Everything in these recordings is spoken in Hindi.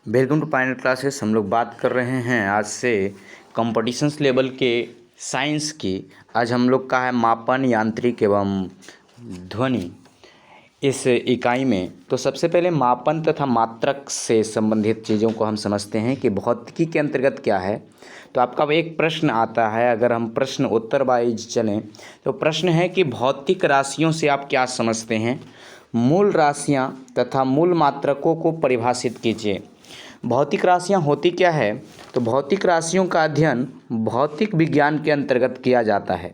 Welcome to Pioneer classes. हम लोग बात कर रहे हैं आज से कॉम्पिटिशन्स लेवल के साइंस की। आज हम लोग का है मापन, यांत्रिक एवं ध्वनि इस इकाई में। तो सबसे पहले मापन तथा मात्रक से संबंधित चीज़ों को हम समझते हैं कि भौतिकी के अंतर्गत क्या है। तो आपका एक प्रश्न आता है, अगर हम प्रश्न उत्तर वाइज चलें तो प्रश्न है कि भौतिक राशियों से आप क्या समझते हैं। मूल राशियां तथा मूल मात्रकों को परिभाषित कीजिए। भौतिक राशियां होती क्या है? तो भौतिक राशियों का अध्ययन भौतिक विज्ञान के अंतर्गत किया जाता है।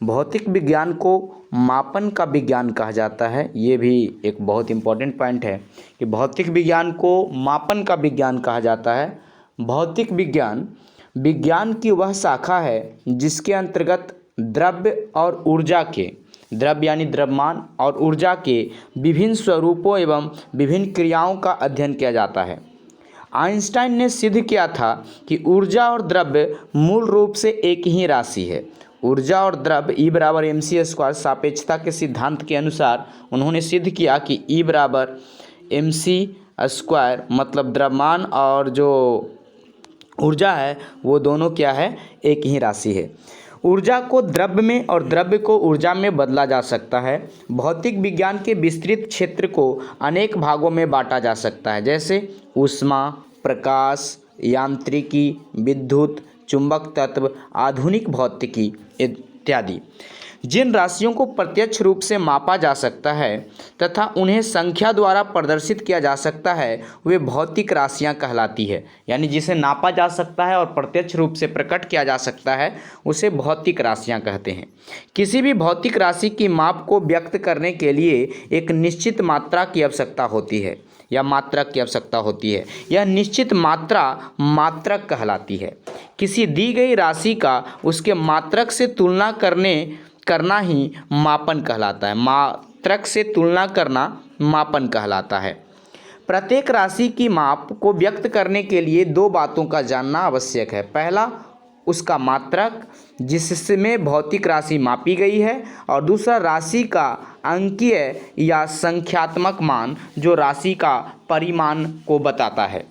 भौतिक विज्ञान को मापन का विज्ञान कहा जाता है। ये भी एक बहुत इम्पोर्टेंट पॉइंट है कि भौतिक विज्ञान को मापन का विज्ञान कहा जाता है। भौतिक विज्ञान विज्ञान की वह शाखा है जिसके अंतर्गत द्रव्य और ऊर्जा के, द्रव्य यानी द्रव्यमान और ऊर्जा के विभिन्न स्वरूपों एवं विभिन्न क्रियाओं का अध्ययन किया जाता है। आइंस्टाइन ने सिद्ध किया था कि ऊर्जा और द्रव्य मूल रूप से एक ही राशि है। ऊर्जा और द्रव्य E बराबर mc² सापेक्षता के सिद्धांत के अनुसार उन्होंने सिद्ध किया कि E बराबर mc², मतलब द्रव्यमान और जो ऊर्जा है वो दोनों क्या है, एक ही राशि है। ऊर्जा को द्रव्य में और द्रव्य को ऊर्जा में बदला जा सकता है। भौतिक विज्ञान के विस्तृत क्षेत्र को अनेक भागों में बांटा जा सकता है, जैसे ऊष्मा, प्रकाश, यांत्रिकी, विद्युत, चुंबक तत्व, आधुनिक भौतिकी इत्यादि। जिन राशियों को प्रत्यक्ष रूप से मापा जा सकता है तथा उन्हें संख्या द्वारा प्रदर्शित किया जा सकता है वे भौतिक राशियां कहलाती है। यानी जिसे नापा जा सकता है और प्रत्यक्ष रूप से प्रकट किया जा सकता है उसे भौतिक राशियां कहते हैं। किसी भी भौतिक राशि की माप को व्यक्त करने के लिए एक निश्चित मात्रा की आवश्यकता होती है या मात्रक की आवश्यकता होती है। यह निश्चित मात्रा मात्रक कहलाती है। किसी दी गई राशि का उसके मात्रक से तुलना करना ही मापन कहलाता है। मात्रक से तुलना करना मापन कहलाता है। प्रत्येक राशि की माप को व्यक्त करने के लिए दो बातों का जानना आवश्यक है। पहला, उसका मात्रक जिसमें भौतिक राशि मापी गई है, और दूसरा राशि का अंकीय या संख्यात्मक मान जो राशि का परिमाण को बताता है।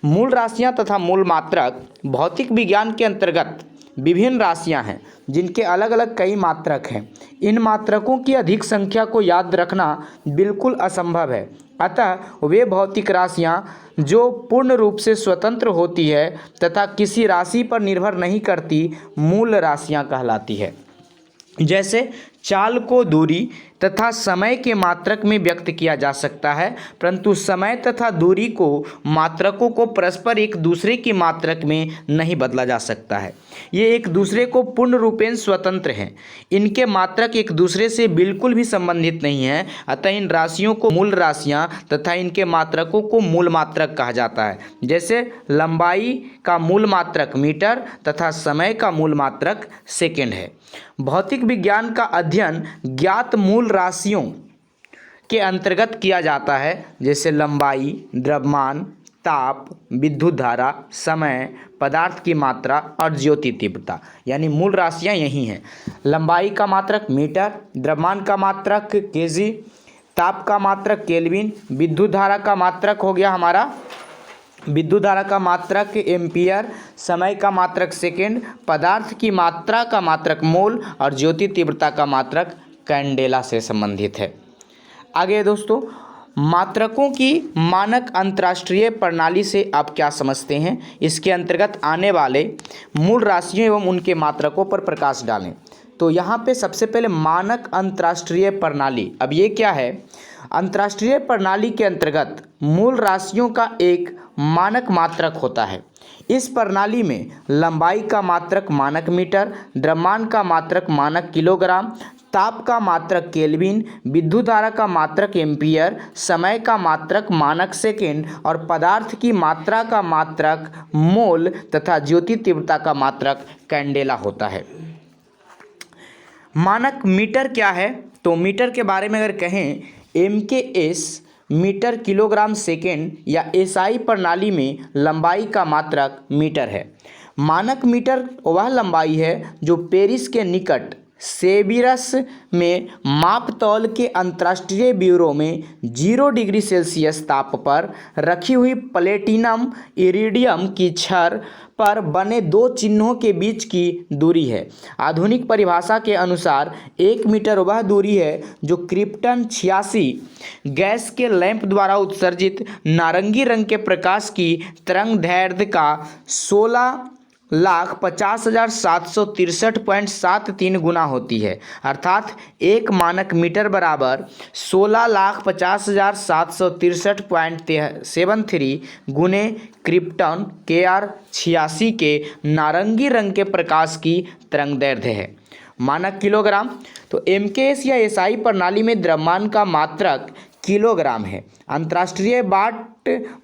मूल राशियां तथा मूल मात्रक भौतिक विज्ञान के अंतर्गत विभिन्न राशियां हैं जिनके अलग अलग कई मात्रक हैं। इन मात्रकों की अधिक संख्या को याद रखना बिल्कुल असंभव है। अतः वे भौतिक राशियां जो पूर्ण रूप से स्वतंत्र होती है तथा किसी राशि पर निर्भर नहीं करती, मूल राशियां कहलाती है। जैसे चाल को दूरी तथा समय के मात्रक में व्यक्त किया जा सकता है, परंतु समय तथा दूरी को मात्रकों को परस्पर एक दूसरे की मात्रक में नहीं बदला जा सकता है। ये एक दूसरे को पूर्ण रूपेण स्वतंत्र हैं। इनके मात्रक एक दूसरे से बिल्कुल भी संबंधित नहीं हैं। अतः इन राशियों को मूल राशियां तथा इनके मात्रकों को मूल मात्रक कहा जाता है। जैसे लंबाई का मूल मात्रक मीटर तथा समय का मूल मात्रक सेकेंड है। भौतिक विज्ञान का अध्ययन ज्ञात मूल राशियों के अंतर्गत किया जाता है, जैसे लंबाई, द्रव्यमान, ताप, विद्युत धारा, समय, पदार्थ की मात्रा और ज्योति तीव्रता। यानी मूल राशियां यही हैं। लंबाई का मात्रक मीटर, द्रव्यमान का मात्रक केजी, ताप का मात्रक केल्विन, विद्युत धारा का मात्रक हो गया हमारा, विद्युत धारा का मात्रक एम्पियर, समय का मात्रक सेकेंड, पदार्थ की मात्रा का मात्रक मोल और ज्योति तीव्रता का मात्रक कैंडेला से संबंधित है। आगे दोस्तों, मात्रकों की मानक अंतर्राष्ट्रीय प्रणाली से आप क्या समझते हैं? इसके अंतर्गत आने वाले मूल राशियों एवं उनके मात्रकों पर प्रकाश डालें। तो यहाँ पे सबसे पहले मानक अंतर्राष्ट्रीय प्रणाली। अब ये क्या है? अंतर्राष्ट्रीय प्रणाली के अंतर्गत मूल राशियों का एक मानक मात्रक होता है। इस प्रणाली में लंबाई का मात्रक मानक मीटर, द्रव्यमान का मात्रक मानक किलोग्राम, ताप का मात्रक केल्विन, विद्युत धारा का मात्रक एम्पियर, समय का मात्रक मानक सेकेंड और पदार्थ की मात्रा का मात्रक मोल तथा ज्योति तीव्रता का मात्रक कैंडेला होता है। मानक मीटर क्या है? तो मीटर के बारे में अगर कहें, MKS मीटर किलोग्राम सेकेंड या SI प्रणाली में लंबाई का मात्रक मीटर है। मानक मीटर वह लंबाई है जो पेरिस के निकट सेबिरस में मापतौल के अंतर्राष्ट्रीय ब्यूरो में 0 डिग्री सेल्सियस ताप पर रखी हुई प्लेटिनम इरिडियम की छड़ पर बने दो चिन्हों के बीच की दूरी है। आधुनिक परिभाषा के अनुसार 1 मीटर वह दूरी है जो क्रिप्टन 86 गैस के लैंप द्वारा उत्सर्जित नारंगी रंग के प्रकाश की तरंगदैर्घ्य का 16,50,763.73 गुना होती है, अर्थात 1 मानक मीटर बराबर 16,50,763.73 गुने क्रिप्टन KR86 के नारंगी रंग के प्रकाश की तरंगदैर्घ्य है। मानक किलोग्राम। तो MKS या SI प्रणाली में द्रव्यमान का मात्रक किलोग्राम है। अंतर्राष्ट्रीय बाट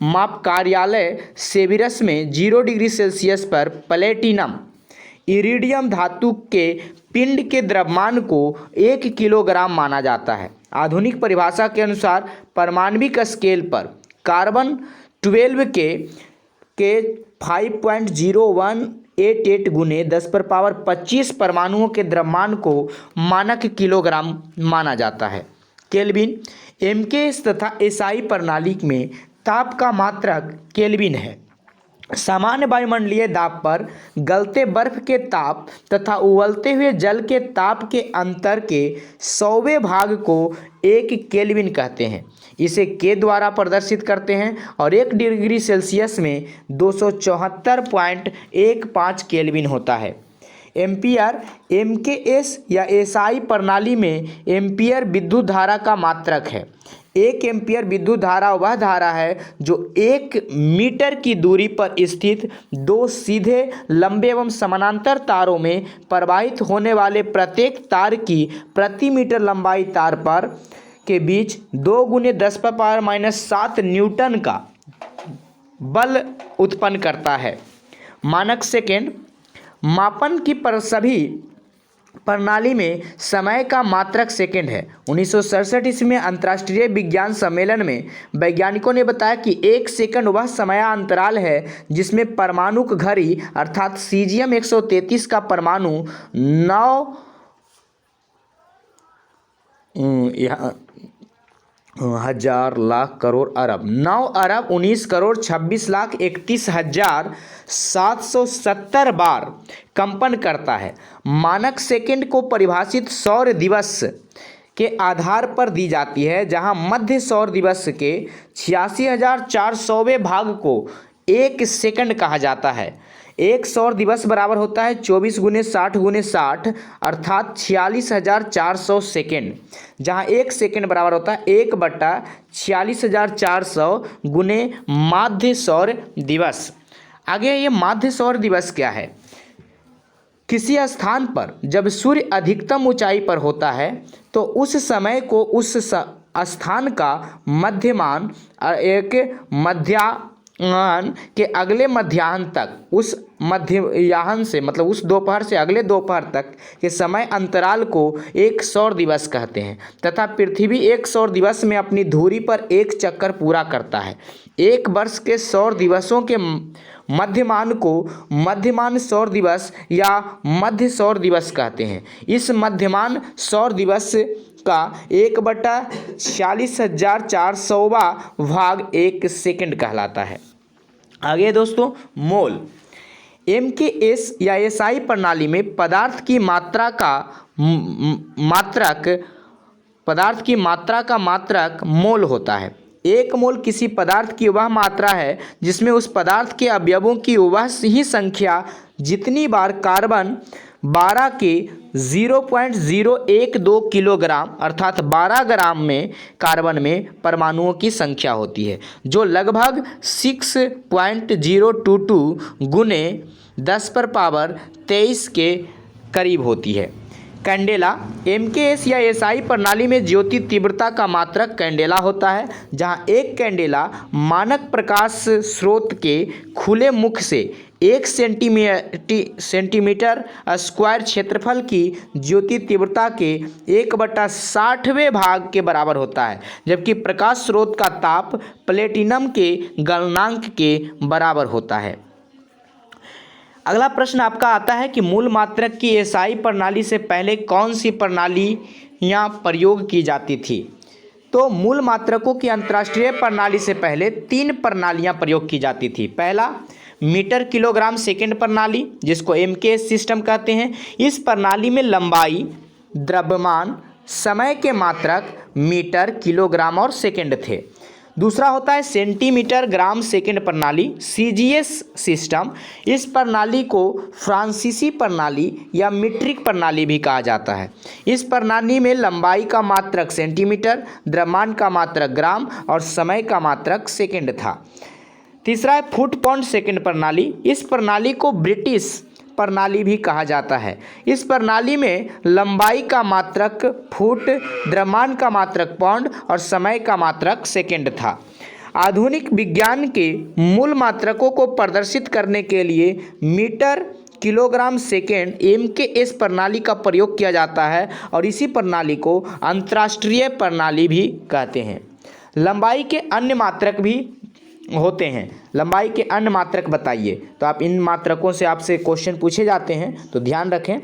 माप कार्यालय सेबिरस में 0 डिग्री सेल्सियस पर प्लेटिनम इरिडियम धातु के पिंड के द्रव्यमान को 1 किलोग्राम माना जाता है। आधुनिक परिभाषा के अनुसार परमाणविक स्केल पर कार्बन 12 के 5.0188 गुने 10⁻25 परमाणुओं के द्रव्यमान को मानक किलोग्राम माना जाता है। केल्विन। MKS तथा SI प्रणाली में ताप का मात्रक केल्विन है। सामान्य वायुमंडलीय दाब पर गलते बर्फ के ताप तथा उबलते हुए जल के ताप के अंतर के 100वें भाग को 1 केल्विन कहते हैं। इसे के द्वारा प्रदर्शित करते हैं और 1 डिग्री सेल्सियस में 274.15 केल्विन होता है। एम्पियर। MKS या SI प्रणाली में एम्पियर विद्युत धारा का मात्रक है। 1 एम्पियर विद्युत धारा वह धारा है जो 1 मीटर की दूरी पर स्थित 2 सीधे लंबे एवं समानांतर तारों में प्रवाहित होने वाले प्रत्येक तार की प्रति मीटर लंबाई तार पर के बीच 2 × 10⁻⁻7 न्यूटन का बल उत्पन्न करता है। मानक सेकेंड। मापन की सभी प्रणाली में समय का मात्रक सेकंड है। 1967 ईस्वी में अंतर्राष्ट्रीय विज्ञान सम्मेलन में वैज्ञानिकों ने बताया कि 1 सेकंड वह समयांतराल है जिसमें परमाणु घड़ी अर्थात सीजियम 133 का परमाणु 9,19,26,31,770 बार कंपन करता है। मानक सेकंड को परिभाषित सौर दिवस के आधार पर दी जाती है, जहां मध्य सौर दिवस के 86,400वें भाग को 1 सेकंड कहा जाता है। एक सौर दिवस बराबर होता है 24 × 60 × 60 अर्थात 46,400 सेकेंड, जहां 1 सेकेंड बराबर होता है 1/46,400 गुने माध्य सौर दिवस। आगे ये माध्य सौर दिवस क्या है? किसी स्थान पर जब सूर्य अधिकतम ऊंचाई पर होता है तो उस समय को उस स्थान का मध्यमान एक मध्याह्न के अगले मध्याह्न तक, उस मध्याह्न से मतलब उस दोपहर से अगले दोपहर तक के समय अंतराल को एक सौर दिवस कहते हैं तथा पृथ्वी एक सौर दिवस में अपनी धुरी पर एक चक्कर पूरा करता है। एक वर्ष के सौर दिवसों के मध्यमान को मध्यमान सौर दिवस या मध्य सौर दिवस कहते हैं। इस मध्यमान सौर दिवस का 1/46,400वां भाग 1 सेकंड कहलाता है। आगे दोस्तों मोल। MKS या SI प्रणाली में पदार्थ की मात्रा का मात्रक मोल होता है। 1 मोल किसी पदार्थ की वह मात्रा है जिसमें उस पदार्थ के अवयवों की वह ही संख्या जितनी बार कार्बन 12 के 0.012 किलोग्राम अर्थात 12 ग्राम में कार्बन में परमाणुओं की संख्या होती है, जो लगभग 6.022 गुने 10⁻23 के करीब होती है। कैंडेला। MKS या SI प्रणाली में ज्योति तीव्रता का मात्रक कैंडेला होता है, जहां एक कैंडेला मानक प्रकाश स्रोत के खुले मुख से 1 सेंटीमीटर स्क्वायर क्षेत्रफल की ज्योति तीव्रता के 1/60वें भाग के बराबर होता है, जबकि प्रकाश स्रोत का ताप प्लेटिनम के गलनांक के बराबर होता है। अगला प्रश्न आपका आता है कि मूल मात्रक की एसआई प्रणाली से पहले कौन सी प्रणालियाँ प्रयोग की जाती थी। तो मूल मात्रकों की अंतर्राष्ट्रीय प्रणाली से पहले 3 प्रणालियाँ प्रयोग की जाती थी। पहला मीटर किलोग्राम सेकंड प्रणाली, जिसको एमकेएस सिस्टम कहते हैं। इस प्रणाली में लंबाई, द्रव्यमान, समय के मात्रक मीटर, किलोग्राम और सेकंड थे। दूसरा होता है सेंटीमीटर ग्राम सेकंड प्रणाली, सीजीएस सिस्टम। इस प्रणाली को फ्रांसीसी प्रणाली या मीट्रिक प्रणाली भी कहा जाता है। इस प्रणाली में लंबाई का मात्रक सेंटीमीटर, द्रव्यमान का मात्रक ग्राम और समय का मात्रक सेकंड था। तीसरा है फुट पाउंड सेकंड प्रणाली। इस प्रणाली को ब्रिटिश प्रणाली भी कहा जाता है। इस प्रणाली में लंबाई का मात्रक फुट, द्रव्यमान का मात्रक पाउंड और समय का मात्रक सेकंड था। आधुनिक विज्ञान के मूल मात्रकों को प्रदर्शित करने के लिए मीटर किलोग्राम सेकेंड एमकेएस प्रणाली का प्रयोग किया जाता है और इसी प्रणाली को अंतर्राष्ट्रीय प्रणाली भी कहते हैं। लंबाई के अन्य मात्रक भी होते हैं। लंबाई के अन्य मात्रक बताइए। तो आप इन मात्रकों से आपसे क्वेश्चन पूछे जाते हैं, तो ध्यान रखें।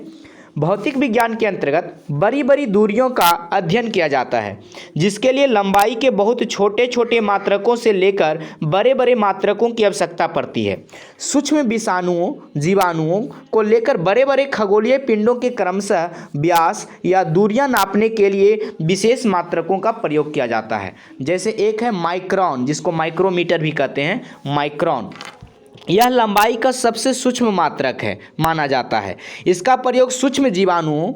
भौतिक विज्ञान के अंतर्गत बड़ी बड़ी दूरियों का अध्ययन किया जाता है, जिसके लिए लंबाई के बहुत छोटे छोटे मात्रकों से लेकर बड़े बड़े मात्रकों की आवश्यकता पड़ती है। सूक्ष्म विषाणुओं, जीवाणुओं को लेकर बड़े बड़े खगोलीय पिंडों के क्रमशः व्यास या दूरियां नापने के लिए विशेष मात्रकों का प्रयोग किया जाता है। जैसे एक है माइक्रोन, जिसको माइक्रोमीटर भी कहते हैं, माइक्रोन। यह लंबाई का सबसे सूक्ष्म मात्रक है माना जाता है। इसका प्रयोग सूक्ष्म जीवाणुओं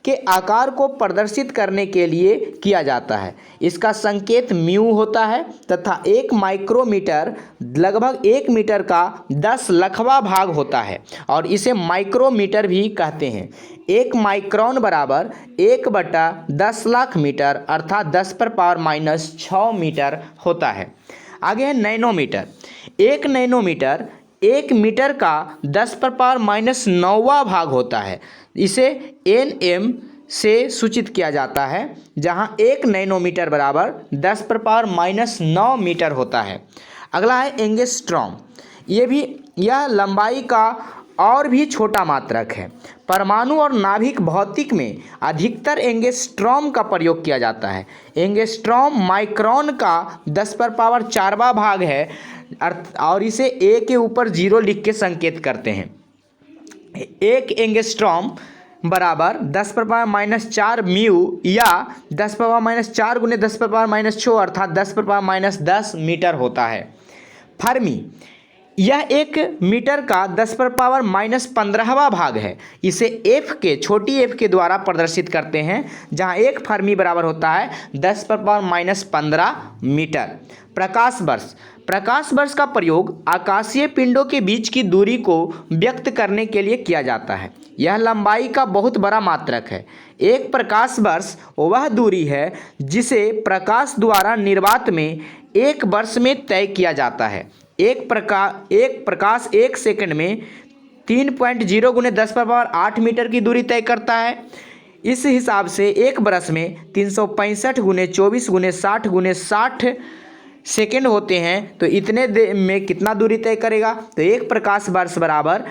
के आकार को प्रदर्शित करने के लिए किया जाता है। इसका संकेत म्यू होता है तथा 1 माइक्रोमीटर लगभग 1 मीटर का 10 लाखवां भाग होता है और इसे माइक्रोमीटर भी कहते हैं। 1 माइक्रोन बराबर 1/10 लाख मीटर अर्थात 10⁻⁻6 मीटर होता है। आगे है नैनोमीटर। 1 नैनोमीटर 1 मीटर का 10⁻⁹वां भाग होता है। इसे nm से सूचित किया जाता है, जहां 1 नैनोमीटर बराबर 10⁻⁹ मीटर होता है। अगला है एंगस्ट्रॉम। यह लंबाई का और भी छोटा मात्रक है। परमाणु और नाभिक भौतिक में अधिकतर एंगस्ट्रॉम का प्रयोग किया जाता है। एंगस्ट्रॉम माइक्रोन का 10⁻⁴वां भाग है और इसे ए के ऊपर 0 लिख के संकेत करते हैं। 1 एंगस्ट्रॉम बराबर 10⁻⁻⁴ म्यू या 10⁻⁻⁴ गुने 10⁻⁻6 अर्थात 10⁻⁻10 मीटर होता है। फर्मी। यह 1 मीटर का 10⁻⁻15वां भाग है। इसे छोटी f के द्वारा प्रदर्शित करते हैं, जहां 1 फर्मी बराबर होता है 10⁻⁻15 मीटर। प्रकाश वर्ष। प्रकाश वर्ष का प्रयोग आकाशीय पिंडों के बीच की दूरी को व्यक्त करने के लिए किया जाता है। यह लंबाई का बहुत बड़ा मात्रक है। एक प्रकाश वर्ष वह दूरी है जिसे प्रकाश द्वारा निर्वात में 1 वर्ष में तय किया जाता है। एक प्रकाश 1 सेकंड में 3.0 गुने 10⁻8 मीटर की दूरी तय करता है। इस हिसाब से 1 बरस में 365 गुने 24 गुने 60 गुने 60 सेकेंड होते हैं। तो इतने में कितना दूरी तय करेगा? तो 1 प्रकाश वर्ष बराबर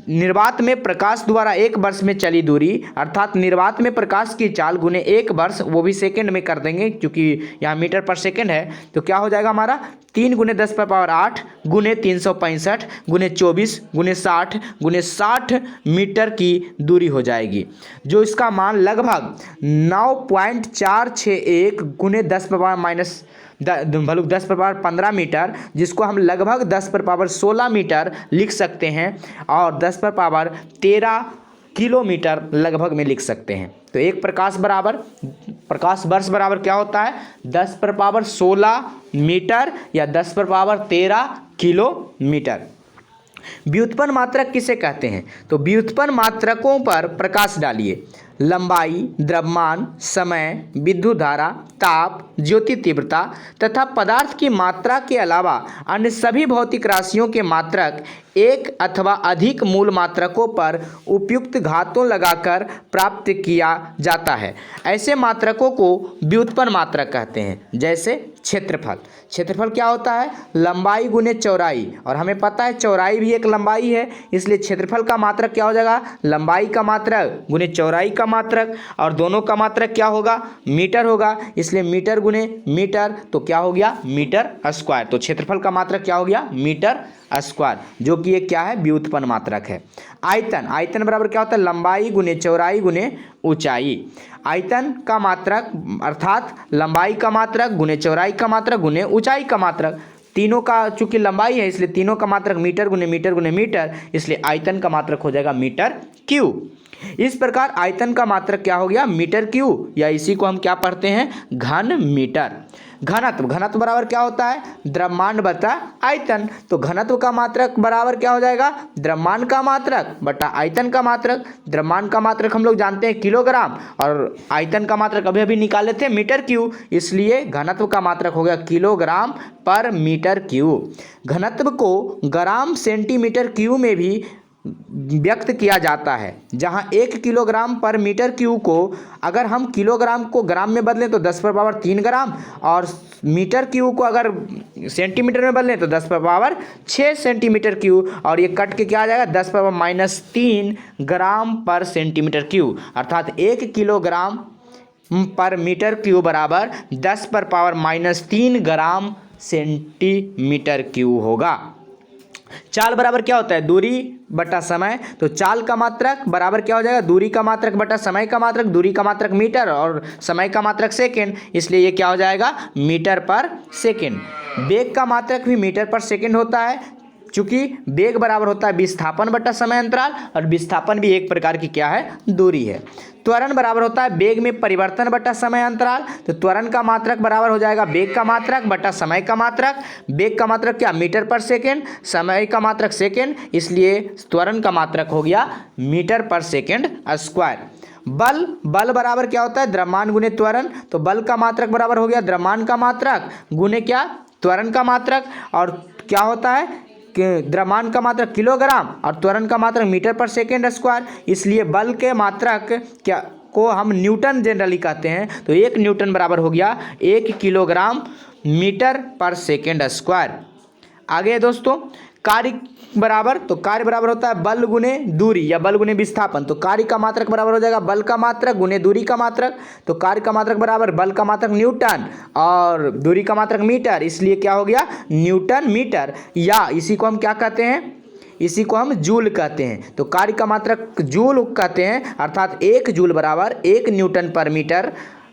निर्वात में प्रकाश द्वारा 1 वर्ष में चली दूरी अर्थात निर्वात में प्रकाश की चाल गुने 1 वर्ष, वो भी सेकंड में कर देंगे क्योंकि यहाँ मीटर पर सेकंड है। तो क्या हो जाएगा हमारा 3 गुने 10⁻8 गुने 365 गुने 24 गुने 60 गुने 60 मीटर की दूरी हो जाएगी, जो इसका मान लगभग 9.461 गुने 10⁻15 मीटर, जिसको हम लगभग 10⁻16 मीटर लिख सकते हैं और 10⁻13 किलोमीटर लगभग में लिख सकते हैं। तो 1 प्रकाश वर्ष बराबर क्या होता है? 10⁻16 मीटर या 10⁻13 किलोमीटर। व्युत्पन्न मात्रक किसे कहते हैं? तो व्युत्पन्न मात्रकों पर प्रकाश डालिए। लंबाई, द्रव्यमान, समय, विद्युत धारा, ताप, ज्योति तीव्रता तथा पदार्थ की मात्रा के अलावा अन्य सभी भौतिक राशियों के मात्रक एक अथवा अधिक मूल मात्रकों पर उपयुक्त घातों लगाकर प्राप्त किया जाता है। ऐसे मात्रकों को व्युत्पन्न मात्रक कहते हैं। जैसे क्षेत्रफल। क्षेत्रफल क्या होता है, लंबाई गुने चौड़ाई, और हमें पता है चौड़ाई भी एक लंबाई है, इसलिए क्षेत्रफल का मात्रक क्या हो जाएगा, लंबाई का मात्रक गुने चौड़ाई का मात्रक, और दोनों का मात्रक क्या होगा, मीटर होगा, इसलिए मीटर गुने मीटर, तो क्या हो गया, मीटर स्क्वायर। तो क्षेत्रफल का मात्रक क्या हो गया, मीटर स्क्वायर, जो कि एक क्या है, व्युत्पन्न मात्रक है। आयतन, आयतन बराबर क्या होता है, लंबाई गुने चौड़ाई गुने ऊंचाई। आयतन का मात्रक अर्थात लंबाई का मात्रक गुने चौड़ाई का मात्रक गुने ऊंचाई का मात्रक, तीनों का चूंकि लंबाई है इसलिए तीनों का मात्रक मीटर गुने मीटर गुने मीटर, इसलिए आयतन का मात्रक हो जाएगा मीटर क्यू। इस प्रकार आयतन का मात्रक क्या हो गया, मीटर क्यू, या इसी को हम क्या पढ़ते हैं, घन मीटर। घनत्व, घनत्व बराबर क्या होता है, द्रव्यमान बटा आयतन, तो घनत्व का मात्रक बराबर क्या हो जाएगा, द्रव्यमान का मात्रक बटा आयतन का मात्रक। द्रव्यमान का मात्रक हम लोग जानते हैं किलोग्राम, और आयतन का मात्रक अभी अभी निकाले थे मीटर क्यू, इसलिए घनत्व का मात्रक हो गया किलोग्राम पर मीटर क्यू। घनत्व को ग्राम सेंटीमीटर क्यू में भी व्यक्त किया जाता है, जहां 1 किलोग्राम पर मीटर क्यू को अगर हम किलोग्राम को ग्राम में बदलें तो 10 पर पावर 3 ग्राम, और मीटर क्यू को अगर सेंटीमीटर में बदलें तो 10 पर पावर 6 सेंटीमीटर क्यू, और ये कट के क्या आ जाएगा, 10 पर पावर -3 ग्राम पर सेंटीमीटर क्यू, अर्थात 1 किलोग्राम पर मीटर क्यू बराबर 10 पर पावर -3 ग्राम सेंटीमीटर क्यू होगा। चाल बराबर क्या होता है, दूरी बटा समय, तो चाल का मात्रक बराबर क्या हो जाएगा, दूरी का मात्रक बटा समय का मात्रक, दूरी का मात्रक मीटर और समय का मात्रक सेकेंड, इसलिए ये क्या हो जाएगा, मीटर पर सेकेंड। वेग का मात्रक भी मीटर पर सेकेंड होता है, चूंकि वेग बराबर होता है विस्थापन बटा समय अंतराल, और विस्थापन भी एक प्रकार की क्या है, दूरी है। त्वरण बराबर होता है वेग में परिवर्तन बटा समय अंतराल, तो त्वरण का मात्रक बराबर हो जाएगा वेग का मात्रक बटा समय का मात्रक। वेग का मात्रक क्या, मीटर पर सेकेंड, समय का मात्रक सेकेंड, इसलिए त्वरण का मात्रक हो गया मीटर पर सेकेंड स्क्वायर। बल, बल बराबर क्या होता है, द्रव्यमान गुने त्वरण, तो बल का मात्रक बराबर हो गया द्रव्यमान का मात्रक गुने क्या, त्वरण का मात्रक, और क्या होता है, द्रव्यमान का मात्रक किलोग्राम और त्वरण का मात्रक मीटर पर सेकेंड स्क्वायर, इसलिए बल के मात्रक क्या को हम न्यूटन जनरली कहते हैं, तो 1 न्यूटन बराबर हो गया 1 किलोग्राम मीटर पर सेकेंड स्क्वायर। आगे दोस्तों, कार्य बराबर, तो कार्य बराबर होता है बल गुने दूरी या बल गुने विस्थापन, तो कार्य का मात्रक बराबर हो जाएगा बल का मात्रक गुने दूरी का मात्रक, तो कार्य का मात्रक बराबर बल का मात्रक न्यूटन और दूरी का मात्रक मीटर, इसलिए क्या हो गया, न्यूटन मीटर, या इसी को हम क्या कहते हैं, इसी को हम जूल कहते हैं। तो कार्य का मात्रक जूल कहते हैं, अर्थात 1 जूल बराबर 1 न्यूटन पर मीटर,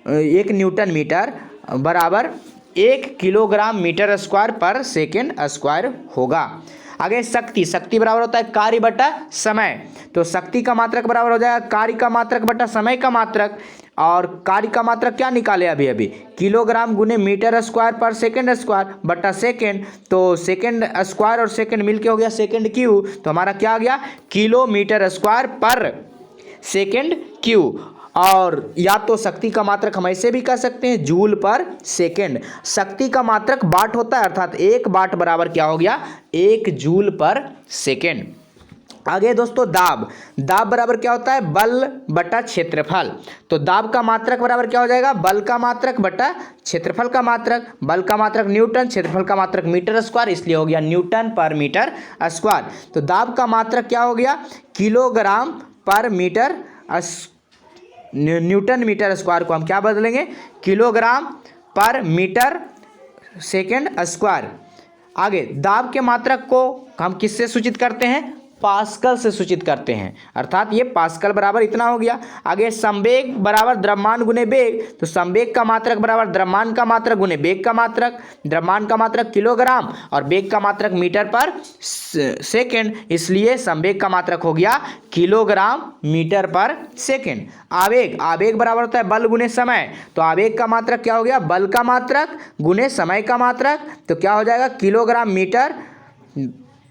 1 न्यूटन मीटर बराबर 1 किलोग्राम मीटर स्क्वायर पर सेकेंड स्क्वायर होगा। आगे शक्ति, शक्ति बराबर होता है कार्य बटा समय, तो शक्ति का मात्रक बराबर हो जाएगा कार्य का मात्रक बटा समय का मात्रक, और कार्य का मात्रक क्या निकाले अभी अभी, किलोग्राम गुने मीटर स्क्वायर पर सेकेंड स्क्वायर बटा सेकेंड, तो सेकेंड स्क्वायर और सेकेंड मिलके हो गया सेकेंड क्यू, तो हमारा क्या आ गया, किलोमीटर स्क्वायर पर सेकेंड क्यू। और या तो शक्ति का मात्रक हम ऐसे भी कह सकते हैं जूल पर सेकेंड, शक्ति का मात्रक वाट होता है, अर्थात 1 वाट बराबर क्या हो गया, 1 जूल पर सेकेंड। आगे दोस्तों, दाब, दाब बराबर क्या होता है, बल बटा क्षेत्रफल, तो दाब का मात्रक बराबर क्या हो जाएगा, बल का मात्रक बटा क्षेत्रफल का मात्रक, बल का मात्रक न्यूटन, क्षेत्रफल का मात्रक मीटर स्क्वायर, इसलिए हो गया न्यूटन पर मीटर स्क्वायर। तो दाब का मात्रक क्या हो गया, किलोग्राम पर मीटर, न्यूटन मीटर स्क्वायर को हम क्या बदलेंगे, किलोग्राम पर मीटर सेकेंड स्क्वायर। आगे दाब के मात्रक को हम किससे सूचित करते हैं, पास्कल से सूचित करते हैं, अर्थात ये पास्कल बराबर इतना हो गया। आगे संवेग बराबर द्रव्यमान गुने वेग, तो संवेग का मात्रक बराबर द्रव्यमान का मात्रक गुने वेग का मात्रक, द्रव्यमान का मात्रक किलोग्राम और वेग का मात्रक मीटर पर सेकेंड, इसलिए संवेग का मात्रक हो गया किलोग्राम मीटर पर सेकेंड। आवेग, आवेग बराबर होता है बल गुने समय, तो आवेग का मात्रक क्या हो गया, बल का मात्रक गुने समय का मात्रक, तो क्या हो जाएगा, किलोग्राम मीटर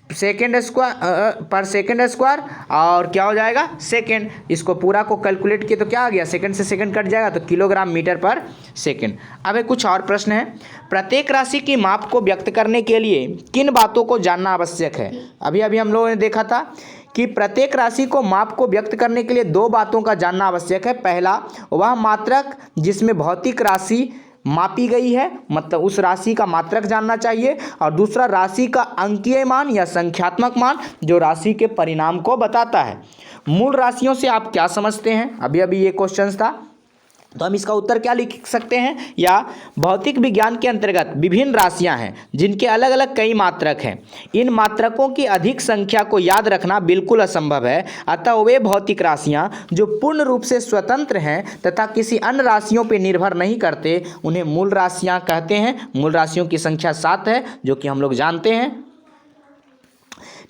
सेकेंड स्क्वायर पर सेकेंड स्क्वायर, और क्या हो जाएगा, सेकेंड। इसको पूरा को कैलकुलेट किए तो क्या आ गया, सेकेंड से सेकेंड कट जाएगा तो किलोग्राम मीटर पर सेकेंड। अब एक कुछ और प्रश्न है, प्रत्येक राशि की माप को व्यक्त करने के लिए किन बातों को जानना आवश्यक है। अभी अभी हम लोगों ने देखा था कि प्रत्येक राशि को माप को व्यक्त करने के लिए 2 बातों का जानना आवश्यक है। पहला, वह मात्रक जिसमें भौतिक राशि मापी गई है, मतलब उस राशि का मात्रक जानना चाहिए, और दूसरा राशि का अंकीय मान या संख्यात्मक मान जो राशि के परिणाम को बताता है। मूल राशियों से आप क्या समझते हैं, अभी अभी ये क्वेश्चन था, तो हम इसका उत्तर क्या लिख सकते हैं, या भौतिक विज्ञान के अंतर्गत विभिन्न राशियां हैं जिनके अलग अलग कई मात्रक हैं। इन मात्रकों की अधिक संख्या को याद रखना बिल्कुल असंभव है, अतः वे भौतिक राशियां जो पूर्ण रूप से स्वतंत्र हैं तथा किसी अन्य राशियों पर निर्भर नहीं करते उन्हें मूल राशियां कहते हैं। मूल राशियों की संख्या 7 है, जो कि हम लोग जानते हैं।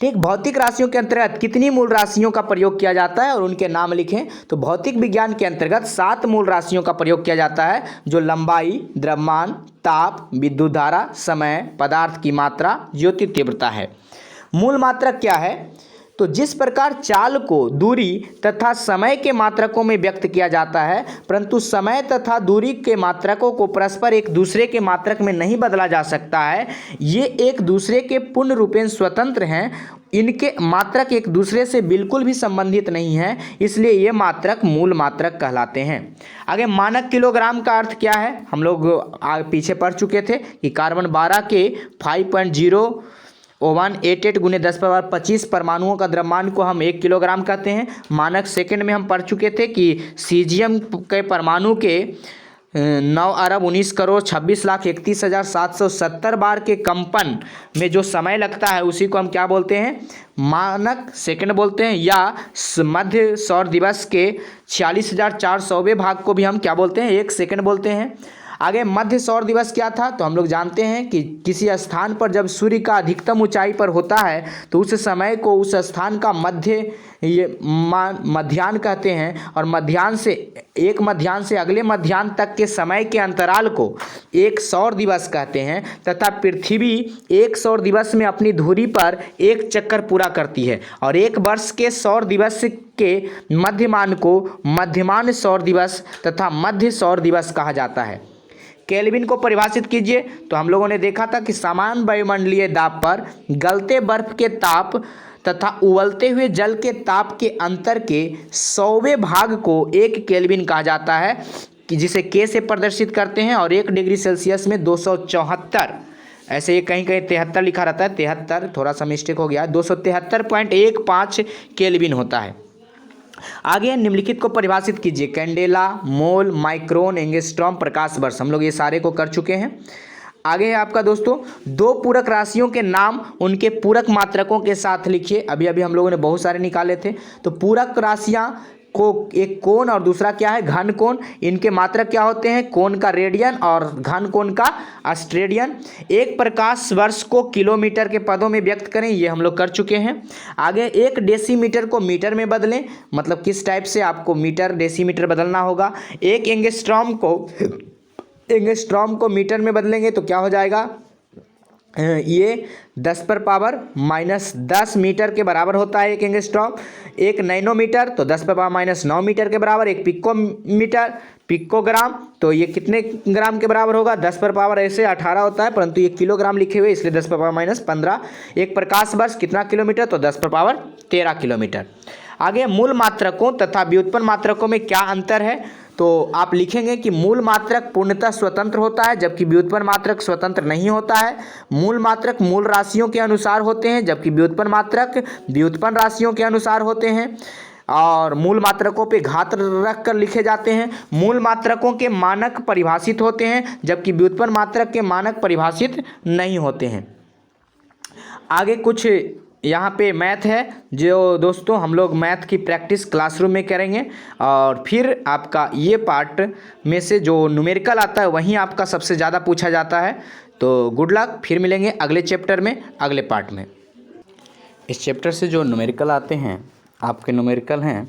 ठीक, भौतिक राशियों के अंतर्गत कितनी मूल राशियों का प्रयोग किया जाता है और उनके नाम लिखें। तो भौतिक विज्ञान के अंतर्गत 7 मूल राशियों का प्रयोग किया जाता है, जो लंबाई, द्रव्यमान, ताप, विद्युत धारा, समय, पदार्थ की मात्रा, ज्योति तीव्रता है। मूल मात्रक क्या है, तो जिस प्रकार चाल को दूरी तथा समय के मात्रकों में व्यक्त किया जाता है, परंतु समय तथा दूरी के मात्रकों को परस्पर एक दूसरे के मात्रक में नहीं बदला जा सकता है। ये एक दूसरे के पूर्ण रूपेण स्वतंत्र हैं, इनके मात्रक एक दूसरे से बिल्कुल भी संबंधित नहीं है, इसलिए ये मात्रक मूल मात्रक कहलाते हैं। आगे मानक किलोग्राम का अर्थ क्या है, हम लोग पीछे पढ़ चुके थे कि कार्बन 12 के 5.00188 गुने 10⁻25 परमाणुओं का द्रव्यमान को हम 1 किलोग्राम कहते हैं। मानक सेकंड में हम पढ़ चुके थे कि सीजियम के परमाणु के 9,19,26,31,770 बार के कंपन में जो समय लगता है उसी को हम क्या बोलते हैं, मानक सेकंड बोलते हैं। या मध्य सौर दिवस के 46,400वें भाग को भी हम क्या बोलते हैं, 1 सेकंड बोलते हैं। आगे मध्य सौर दिवस क्या था, तो हम लोग जानते हैं कि किसी स्थान पर जब सूर्य का अधिकतम ऊंचाई पर होता है तो उस समय को उस स्थान का मध्याह्न कहते हैं, और मध्याह्न से अगले मध्याह्न तक के समय के अंतराल को एक सौर दिवस कहते हैं। तथा पृथ्वी एक सौर दिवस में अपनी धुरी पर एक चक्कर पूरा करती है, और एक वर्ष के सौर दिवस के मध्यमान को मध्यमान सौर दिवस तथा मध्य सौर दिवस कहा जाता है। केल्विन को परिभाषित कीजिए, तो हम लोगों ने देखा था कि समान वायुमंडलीय दाब पर गलते बर्फ के ताप तथा उबलते हुए जल के ताप के अंतर के 100वें भाग को 1 केल्विन कहा जाता है, कि जिसे के से प्रदर्शित करते हैं, और 1 डिग्री सेल्सियस में 274, ऐसे ये कहीं कहीं 73 लिखा रहता है, 73 थोड़ा सा मिस्टेक हो गया, 273.15 केल्विन होता है। आगे निम्नलिखित को परिभाषित कीजिए, कैंडेला, मोल, माइक्रोन, एंगस्ट्रॉम, प्रकाश वर्ष, हम लोग ये सारे को कर चुके हैं। आगे है आपका दोस्तों 2 पूरक राशियों के नाम उनके पूरक मात्रकों के साथ लिखिए। अभी अभी हम लोगों ने बहुत सारे निकाले थे। तो पूरक राशियां को एक कोण और दूसरा क्या है, घन कोण। इनके मात्रक क्या होते हैं, कोण का रेडियन और घन कोण का ऑस्ट्रेडियन। एक प्रकाश वर्ष को किलोमीटर के पदों में व्यक्त करें, ये हम लोग कर चुके हैं। आगे 1 डेसीमीटर को मीटर में बदलें, मतलब किस टाइप से आपको मीटर डेसीमीटर बदलना होगा। 1 एंगस्ट्रॉम को मीटर में बदलेंगे तो क्या हो जाएगा, ये 10⁻⁻10 मीटर के बराबर होता है 1 एंगस्ट्रॉम। 1 नैनोमीटर तो 10⁻⁹ मीटर के बराबर। 1 पिकोग्राम तो ये कितने ग्राम के बराबर होगा, 10⁻18 होता है, परंतु ये किलोग्राम लिखे हुए इसलिए 10⁻⁻15। 1 प्रकाश वर्ष कितना किलोमीटर, तो 10⁻13 किलोमीटर। आगे मूल मात्रकों तथा व्युत्पन्न मात्रकों में क्या अंतर है, तो आप लिखेंगे कि मूल मात्रक पूर्णतः स्वतंत्र होता है, जबकि व्युत्पन्न मात्रक स्वतंत्र नहीं होता है। मूल मात्रक मूल राशियों के अनुसार होते हैं, जबकि व्युत्पन्न मात्रक व्युत्पन्न राशियों के अनुसार होते हैं, और मूल मात्रकों पे घात रख कर लिखे जाते हैं। मूल मात्रकों के मानक परिभाषित होते हैं, जबकि व्युत्पन्न मात्रक के मानक परिभाषित नहीं होते हैं। आगे कुछ यहाँ पे मैथ है, जो दोस्तों हम लोग मैथ की प्रैक्टिस क्लासरूम में करेंगे, और फिर आपका ये पार्ट में से जो न्यूमेरिकल आता है वहीं आपका सबसे ज़्यादा पूछा जाता है। तो गुड लक, फिर मिलेंगे अगले चैप्टर में, अगले पार्ट में। इस चैप्टर से जो न्यूमेरिकल आते हैं, आपके न्यूमेरिकल हैं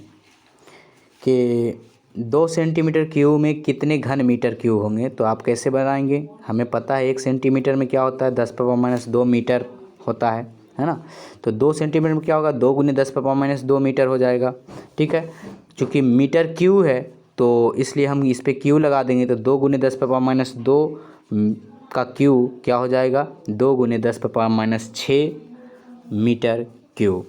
कि 2 सेंटीमीटर क्यूब में कितने घन मीटर क्यूब होंगे, तो आप कैसे बनाएंगे। हमें पता है 1 सेंटीमीटर में क्या होता है, 10⁻⁻2 मीटर होता है ना। तो 2 सेंटीमीटर में क्या होगा, 2 × 10⁻⁻2 मीटर हो जाएगा। ठीक है, चूँकि मीटर क्यू है तो इसलिए हम इस पर क्यू लगा देंगे, तो 2 × 10⁻⁻2 का क्यू क्या हो जाएगा, 2 × 10⁻⁻6 मीटर क्यूब।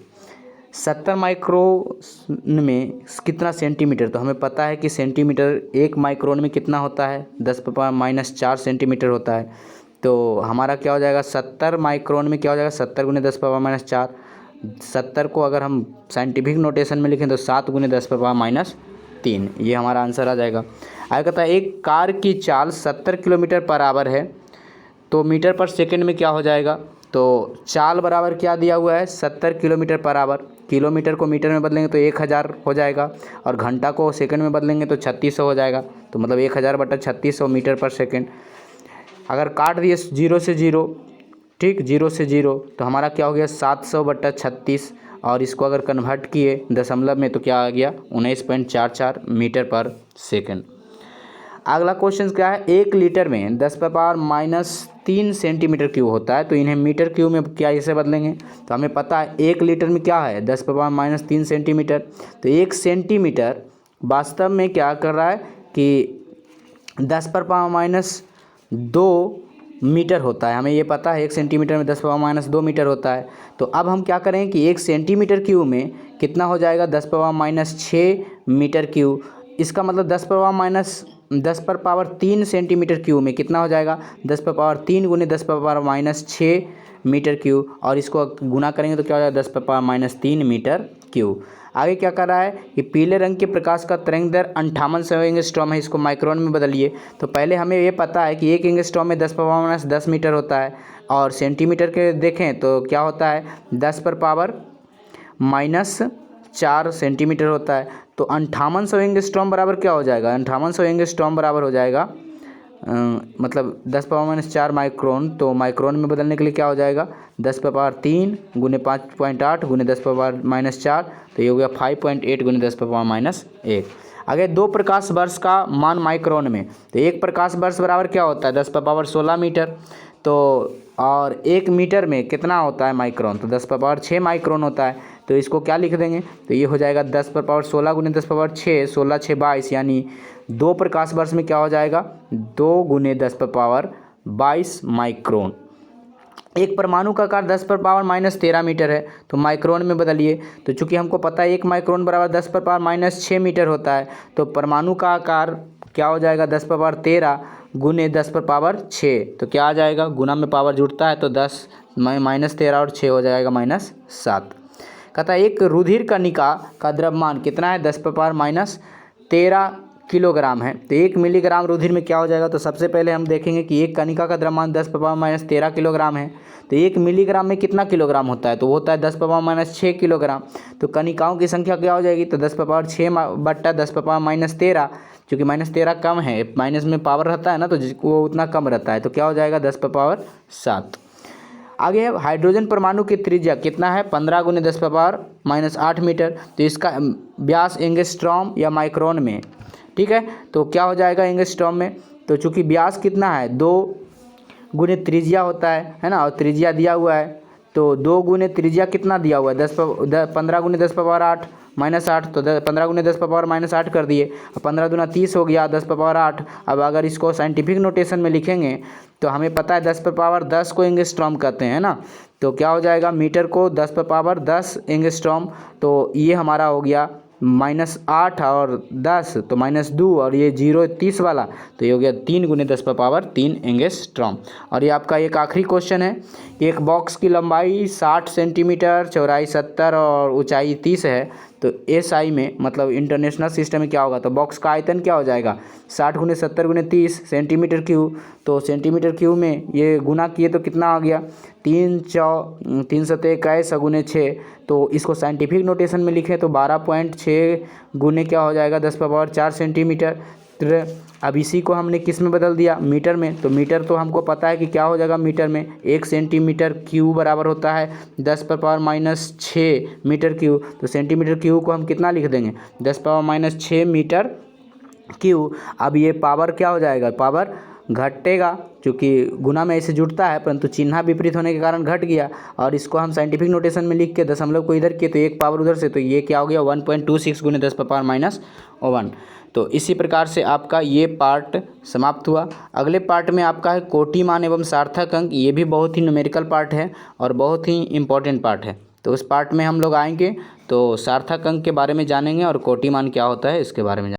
70 माइक्रोन में कितना सेंटीमीटर, तो हमें पता है कि सेंटीमीटर 1 माइक्रोन में कितना होता है, 10⁻⁻4 सेंटीमीटर होता है। तो हमारा क्या हो जाएगा, 70 माइक्रोन में क्या हो जाएगा, 70 × 10⁻⁻4। 70 को अगर हम साइंटिफिक नोटेशन में लिखें तो 7 × 10⁻3, ये हमारा आंसर आ जाएगा। आगे कहता है एक कार की चाल 70 किलोमीटर पर आवर है, तो मीटर पर सेकंड में क्या हो जाएगा, तो चाल बराबर क्या दिया हुआ है, 70 किलोमीटर पर आवर। किलोमीटर को मीटर में बदलेंगे तो 1000 हो जाएगा, और घंटा को सेकंड में बदलेंगे तो 3600 हो जाएगा। तो मतलब 1000/3600 मीटर पर सेकंड। अगर काट दिए 0 से 0, ठीक, 0 से 0, तो हमारा क्या हो गया, 700/36। और इसको अगर कन्वर्ट किए दशमलव में तो क्या आ गया, 19.44 मीटर पर सेकंड। अगला क्वेश्चन क्या है, 1 लीटर में 10⁻³ सेंटीमीटर क्यूब होता है, तो इन्हें मीटर क्यूब में क्या इसे बदलेंगे, तो हमें पता है 1 लीटर में क्या है, 10⁻³ सेंटीमीटर। तो 1 सेंटीमीटर वास्तव में क्या कर रहा है कि 10⁻² मीटर होता है। हमें ये पता है 1 सेंटीमीटर में 10⁻² मीटर होता है। तो अब हम क्या करें कि 1 सेंटीमीटर क्यूब में कितना हो जाएगा, 10⁻6 मीटर क्यूब। इसका मतलब 10⁻³ सेंटीमीटर क्यूब में कितना हो जाएगा, 10⁻³ × 10⁻6 मीटर क्यूब, और इसको गुना करेंगे तो क्या हो जाएगा, 10⁻³ मीटर क्यूब। आगे क्या कर रहा है कि पीले रंग के प्रकाश का तरंग दर 58 एंगस्ट्रॉम है, इसको माइक्रोन में बदलिए। तो पहले हमें ये पता है कि 1 एंगस्ट्रॉम में 10⁻10 मीटर होता है, और सेंटीमीटर के देखें तो क्या होता है, 10⁻⁻4 सेंटीमीटर होता है। तो 5800 एंगस्ट्रॉम बराबर क्या हो जाएगा, 5800 एंगस्ट्रॉम बराबर हो जाएगा मतलब 10⁻⁻4 माइक्रोन। तो माइक्रोन में बदलने के लिए क्या हो जाएगा, 10⁻3 × 5.8 × 10⁻⁻4, तो ये हो गया 5.8 × 10⁻⁻1। आगे 2 प्रकाश वर्ष का मान माइक्रोन में, तो 1 प्रकाश वर्ष बराबर क्या होता है, 10⁻16 मीटर। तो और 1 मीटर में कितना होता है माइक्रोन, तो 10⁻6 माइक्रोन होता है। तो इसको क्या लिख देंगे, तो ये हो जाएगा 10⁻16 × 10⁻6, 16 6 22, यानी 2 प्रकाश वर्ष में क्या हो जाएगा, 2 × 10⁻22 माइक्रोन। एक परमाणु का आकार 10⁻−13 मीटर है, तो माइक्रोन में बदलिए। तो चूंकि हमको पता है 1 माइक्रोन बराबर 10⁻−6 मीटर होता है, तो परमाणु का आकार क्या हो जाएगा, 10⁻13 × 10⁻6। तो क्या आ जाएगा, गुना में पावर जुड़ता है तो 10 -13 और 6 हो जाएगा -7। कहता है एक रुधिर कणिका का द्रव्यमान कितना है, 10⁻13 किलोग्राम है। तो 1 मिलीग्राम रुधिर में क्या हो जाएगा, तो सबसे पहले हम देखेंगे कि एक कणिका का द्रव्यमान 10⁻13 किलोग्राम है। तो 1 मिलीग्राम में कितना किलोग्राम होता है, तो वो होता है 10⁻6 किलोग्राम। तो कणिकाओं की संख्या क्या हो जाएगी, तो 10⁻6/10⁻13, क्योंकि -13 कम है, माइनस में पावर रहता है ना, तो वो उतना कम रहता है, तो क्या हो जाएगा 10⁻7। आगे है हाइड्रोजन परमाणु की त्रिज्या कितना है, 15 × 10⁻−8 मीटर। तो इसका व्यास एंगस्ट्रॉम या माइक्रोन में, ठीक है। तो क्या हो जाएगा एंगस्ट्रॉम में, तो चूंकि व्यास कितना है, 2 × त्रिज्या होता है ना, और त्रिज्या दिया हुआ है, तो 2 × त्रिज्या कितना दिया हुआ है, 15 × 10⁻8 -8, तो 15 × 10⁻−8 कर दिए, 15 दूना 30 हो गया 10⁻8। अब अगर इसको साइंटिफिक नोटेशन में लिखेंगे तो हमें पता है 10⁻10 को एंगस्ट्रॉम कहते हैं ना, तो क्या हो जाएगा, मीटर को 10⁻10 एंगस्ट्रॉम। तो ये हमारा हो गया -8 और 10 तो -2, और ये 0 30 वाला, तो ये हो गया 3 × 10⁻3 एंगस्ट्रॉम। और ये आपका एक आखिरी क्वेश्चन है, एक बॉक्स की लंबाई 60 सेंटीमीटर, चौड़ाई 70 और ऊंचाई 30 है। तो SI में मतलब इंटरनेशनल सिस्टम में क्या होगा, तो बॉक्स का आयतन क्या हो जाएगा, 60 × 70 × 30 सेंटीमीटर क्यूब। तो सेंटीमीटर क्यूब में ये गुना किए तो कितना आ गया, 3 321 × 6। तो इसको साइंटिफिक नोटेशन में लिखें तो 12.6 गुने क्या हो जाएगा, 10⁻4 सेंटीमीटर। अब इसी को हमने किस में बदल दिया, मीटर में। तो मीटर तो हमको पता है कि क्या हो जाएगा, मीटर में 1 सेंटीमीटर क्यूब बराबर होता है 10⁻6 मीटर क्यूब। तो सेंटीमीटर क्यूब को हम कितना लिख देंगे, 10⁻6 मीटर क्यूब। अब ये पावर क्या हो जाएगा, पावर घटेगा, क्योंकि गुना में ऐसे जुड़ता है, परंतु चिन्ह विपरीत होने के कारण घट गया। और इसको हम साइंटिफिक नोटेशन में लिख के दशमलव को इधर किए तो एक पावर उधर से, तो ये क्या हो गया 1.26 × 10⁻−1। तो इसी प्रकार से आपका ये पार्ट समाप्त हुआ। अगले पार्ट में आपका है कोटि मान एवं सार्थक अंक। ये भी बहुत ही न्यूमेरिकल पार्ट है और बहुत ही इम्पोर्टेंट पार्ट है। तो तो उस पार्ट में हम लोग आएंगे तो सार्थक अंक के बारे में जानेंगे और कोटिमान क्या होता है इसके बारे में